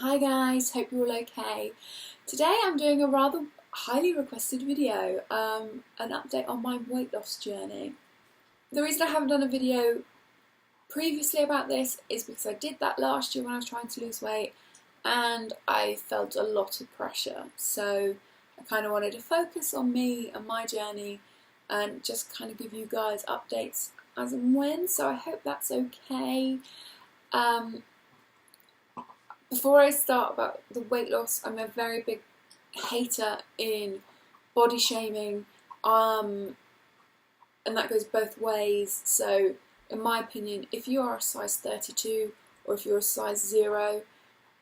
Hi guys, hope you're all okay. Today I'm doing a rather highly requested video, an update on my weight loss journey. The reason I haven't done a video previously about this is because I did that last year when I was trying to lose weight and I felt a lot of pressure. So I kind of wanted to focus on me and my journey and just kind of give you guys updates as and when, so I hope that's okay. Before I start about the weight loss, I'm a very big hater in body shaming, and that goes both ways. So in my opinion, if you are a size 32 or if you're a size 0,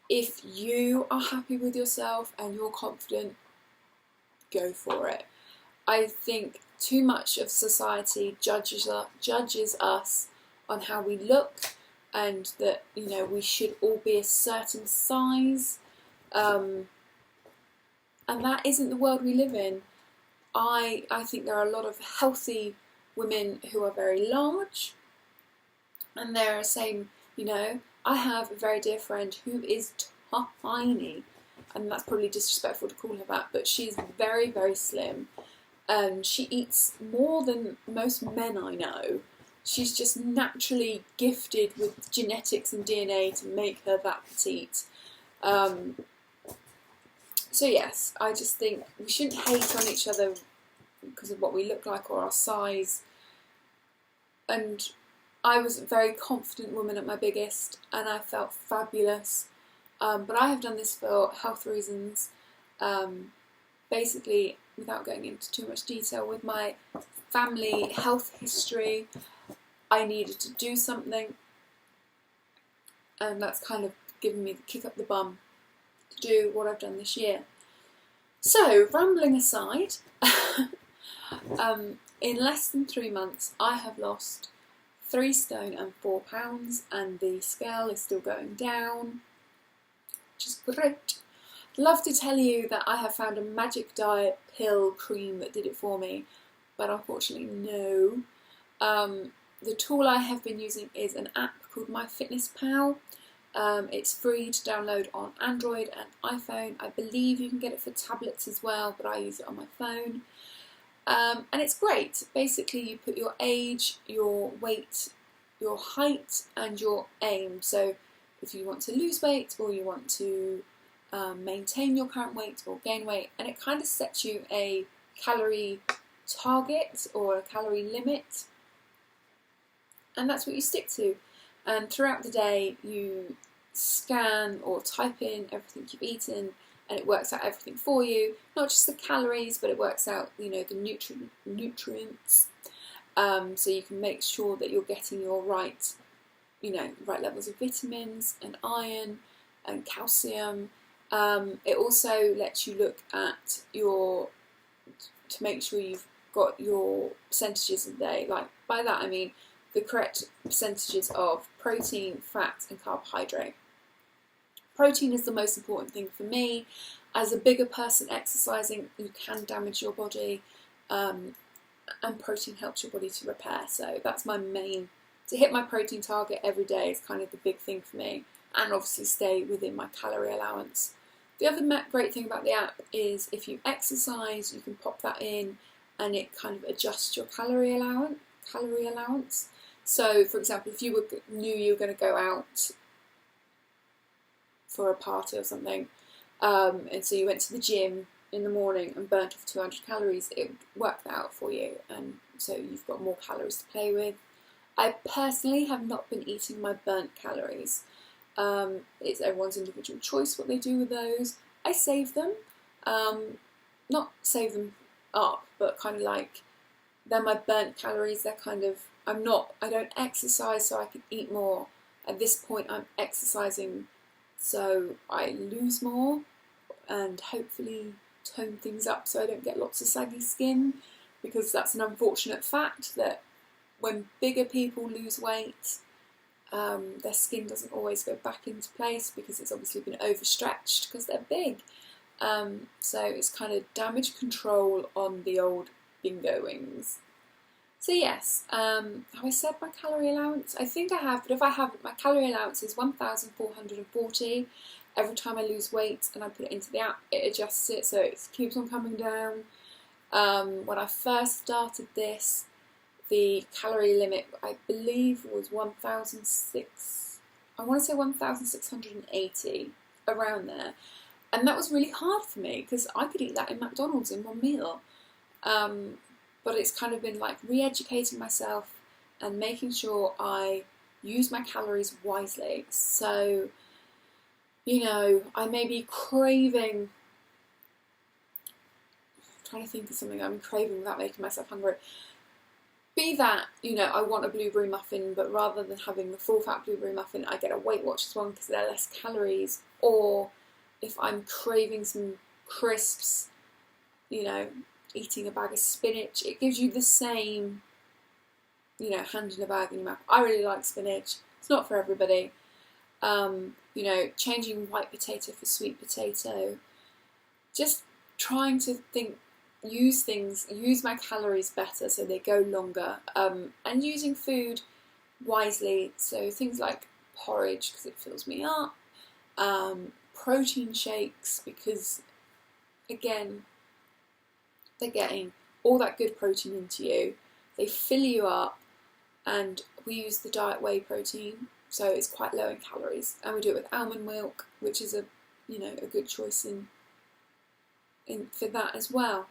if you are happy with yourself and you're confident, go for it. I think too much of society judges us on how we look, and that, you know, we should all be a certain size, and that isn't the world we live in. I think there are a lot of healthy women who are very large, and there are same, you know, I have a very dear friend who is tiny, and that's probably disrespectful to call her that, but she's very, very slim, and she eats more than most men I know. She's just naturally gifted with genetics and DNA to make her that petite. So yes, I just think we shouldn't hate on each other because of what we look like or our size. And I was a very confident woman at my biggest and I felt fabulous. But I have done this for health reasons. Basically, without going into too much detail, with my family health history, I needed to do something, and that's kind of given me the kick up the bum to do what I've done this year. So, rambling aside, in less than 3 months I have lost 3 stone and 4 pounds, and the scale is still going down, which is great. I'd love to tell you that I have found a magic diet pill cream that did it for me, but unfortunately no. The tool I have been using is an app called MyFitnessPal. It's free to download on Android and iPhone. I believe you can get it for tablets as well, but I use it on my phone. And it's great. Basically, you put your age, your weight, your height, and your aim. So if you want to lose weight or you want to maintain your current weight or gain weight, and it kind of sets you a calorie target or a calorie limit. And that's what you stick to. And throughout the day, you scan or type in everything you've eaten, and it works out everything for you. Not just the calories, but it works out, you know, the nutrients. So you can make sure that you're getting your right, you know, right levels of vitamins and iron and calcium. It also lets you look at to make sure you've got your percentages of the day. Like, by that I mean the correct percentages of protein, fat and carbohydrate. Protein is the most important thing for me. As a bigger person exercising, you can damage your body, and protein helps your body to repair. So that's my main, to hit my protein target every day is kind of the big thing for me, and obviously stay within my calorie allowance. The other great thing about the app is if you exercise, you can pop that in and it kind of adjusts your calorie allowance. So, for example, if you knew you were going to go out for a party or something, and so you went to the gym in the morning and burnt off 200 calories, it would work that out for you, and so you've got more calories to play with. I personally have not been eating my burnt calories. It's everyone's individual choice what they do with those. I save them, not save them up, but kind of like, they're my burnt calories. They're kind of, I don't exercise so I can eat more. At this point I'm exercising so I lose more and hopefully tone things up so I don't get lots of saggy skin, because that's an unfortunate fact that when bigger people lose weight, their skin doesn't always go back into place because it's obviously been overstretched because they're big. So it's kind of damage control on the old bingo wings. So yes, have I said my calorie allowance? I think I have, but if I haven't, my calorie allowance is 1,440, every time I lose weight and I put it into the app, it adjusts it so it keeps on coming down. When I first started this, the calorie limit, I believe, was 1,680, around there. And that was really hard for me because I could eat that in McDonald's in one meal. But it's kind of been like re-educating myself and making sure I use my calories wisely. So, you know, I may be craving, I'm trying to think of something I'm craving without making myself hungry. Be that, you know, I want a blueberry muffin, but rather than having the full fat blueberry muffin, I get a Weight Watchers one because they're less calories. Or if I'm craving some crisps, you know, eating a bag of spinach, it gives you the same, you know, hand in a bag in your mouth. I really like spinach. It's not for everybody. You know, changing white potato for sweet potato. Just trying to use my calories better so they go longer. And using food wisely. So things like porridge because it fills me up. Protein shakes because, again, they're getting all that good protein into you. They fill you up, and we use the diet whey protein, so it's quite low in calories. And we do it with almond milk, which is a good choice for that as well.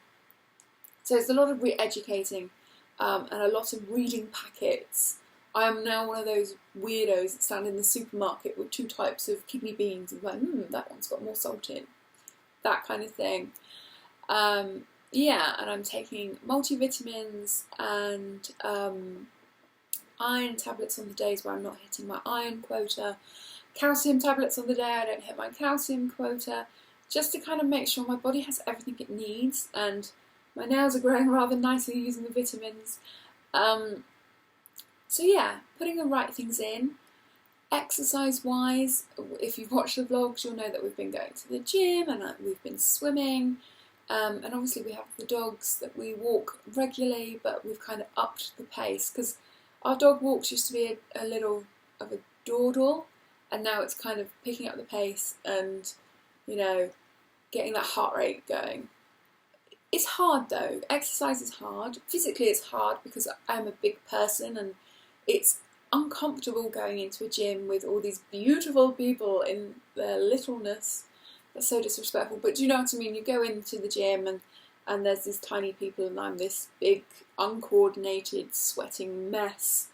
So it's a lot of re-educating and a lot of reading packets. I am now one of those weirdos that stand in the supermarket with 2 types of kidney beans and like, that one's got more salt in. That kind of thing. Yeah, and I'm taking multivitamins and iron tablets on the days where I'm not hitting my iron quota, calcium tablets on the day I don't hit my calcium quota, just to kind of make sure my body has everything it needs, and my nails are growing rather nicely using the vitamins. So yeah, putting the right things in. Exercise-wise, if you've watched the vlogs, you'll know that we've been going to the gym and we've been swimming. And obviously we have the dogs that we walk regularly, but we've kind of upped the pace because our dog walks used to be a little of a dawdle, and now it's kind of picking up the pace and, you know, getting that heart rate going. It's hard though. Exercise is hard. Physically it's hard because I'm a big person and it's uncomfortable going into a gym with all these beautiful people in their littleness. That's so disrespectful, but do you know what I mean? You go into the gym and there's these tiny people and I'm this big, uncoordinated, sweating mess.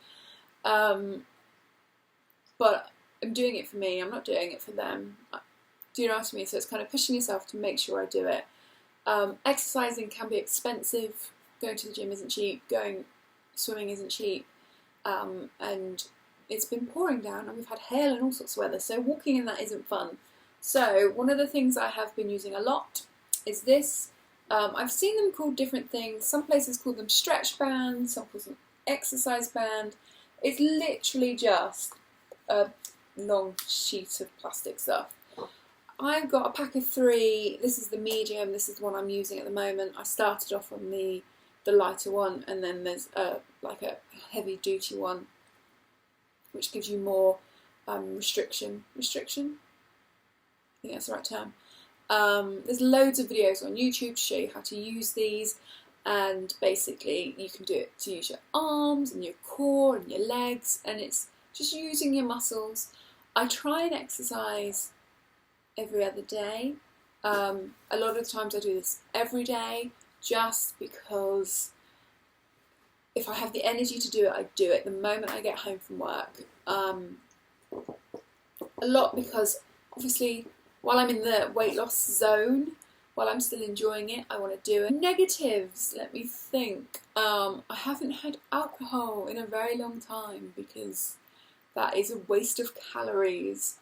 But I'm doing it for me, I'm not doing it for them. Do you know what I mean? So it's kind of pushing yourself to make sure I do it. Exercising can be expensive. Going to the gym isn't cheap. Going swimming isn't cheap. And it's been pouring down and we've had hail and all sorts of weather. So walking in that isn't fun. So one of the things I have been using a lot is this. I've seen them called different things. Some places call them stretch bands, some call them exercise band. It's literally just a long sheet of plastic stuff. I've got a pack of 3. This is the medium. This is the one I'm using at the moment. I started off on the lighter one, and then there's like a heavy duty one, which gives you more restriction. I think that's the right term. There's loads of videos on YouTube to show you how to use these, and basically you can do it to use your arms and your core and your legs, and it's just using your muscles. I try and exercise every other day. A lot of the times I do this every day just because if I have the energy to do it, I do it the moment I get home from work. A lot because obviously while I'm in the weight loss zone, while I'm still enjoying it, I want to do it. Negatives, let me think. I haven't had alcohol in a very long time because that is a waste of calories.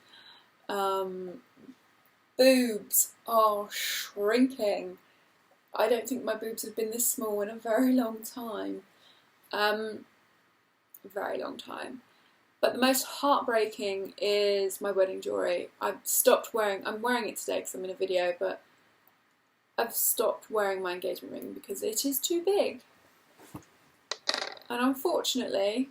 Boobs are shrinking. I don't think my boobs have been this small in a very long time. Very long time. But the most heartbreaking is my wedding jewellery. I'm wearing it today because I'm in a video, but I've stopped wearing my engagement ring because it is too big. And unfortunately,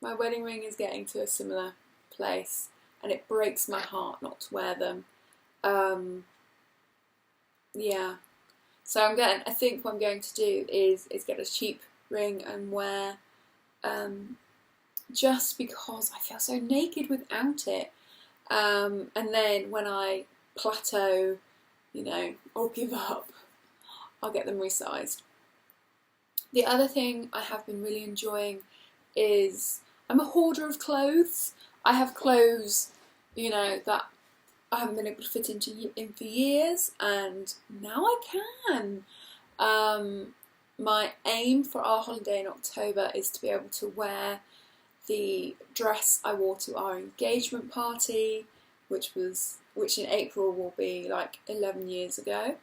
my wedding ring is getting to a similar place. and it breaks my heart not to wear them. Yeah, so I think what I'm going to do is get a cheap ring and wear, just because I feel so naked without it. And then when I plateau, you know, or give up, I'll get them resized. The other thing I have been really enjoying is I'm a hoarder of clothes. I have clothes, you know, that I haven't been able to fit in for years, and now I can. My aim for our holiday in October is to be able to wear the dress I wore to our engagement party, which in April will be like 11 years ago.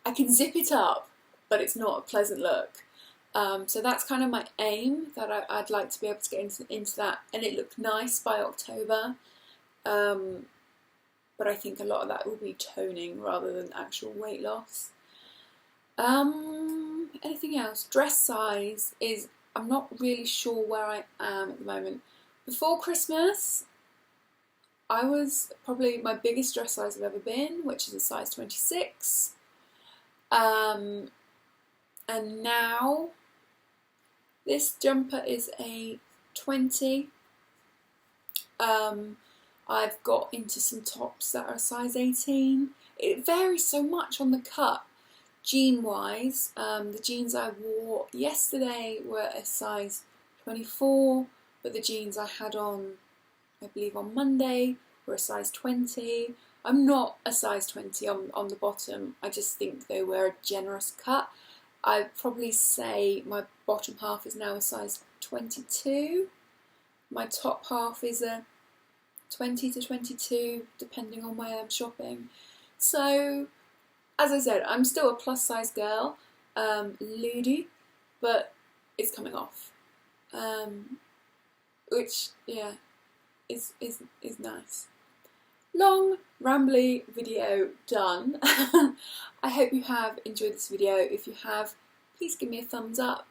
I can zip it up, but it's not a pleasant look. So that's kind of my aim, that I'd like to be able to get into that, and it looked nice by October. But I think a lot of that will be toning rather than actual weight loss. Anything else? Dress size is, I'm not really sure where I am at the moment. Before Christmas, I was probably my biggest dress size I've ever been, which is a size 26. And now this jumper is a 20. I've got into some tops that are a size 18. It varies so much on the cut. Jean wise, the jeans I wore yesterday were a size 24, but the jeans I had on, I believe on Monday, were a size 20. I'm not a size 20 on the bottom, I just think they were a generous cut. I'd probably say my bottom half is now a size 22. My top half is a 20 to 22, depending on where I'm shopping. So, as I said, I'm still a plus size girl, lewdy, but it's coming off, which, yeah, is nice. Long, rambly video done. I hope you have enjoyed this video. If you have, please give me a thumbs up.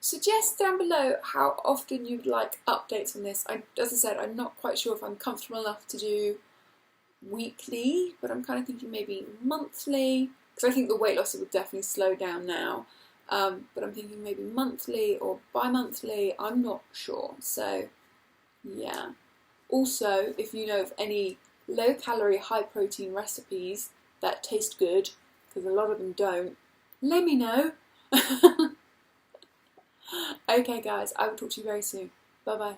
Suggest down below how often you'd like updates on this. As I said, I'm not quite sure if I'm comfortable enough to do weekly, but I'm kind of thinking maybe monthly, because I think the weight loss would definitely slow down now. But I'm thinking maybe monthly or bi-monthly, I'm not sure. So, yeah. Also, if you know of any low-calorie, high-protein recipes that taste good, because a lot of them don't, let me know. Okay guys, I will talk to you very soon. Bye bye.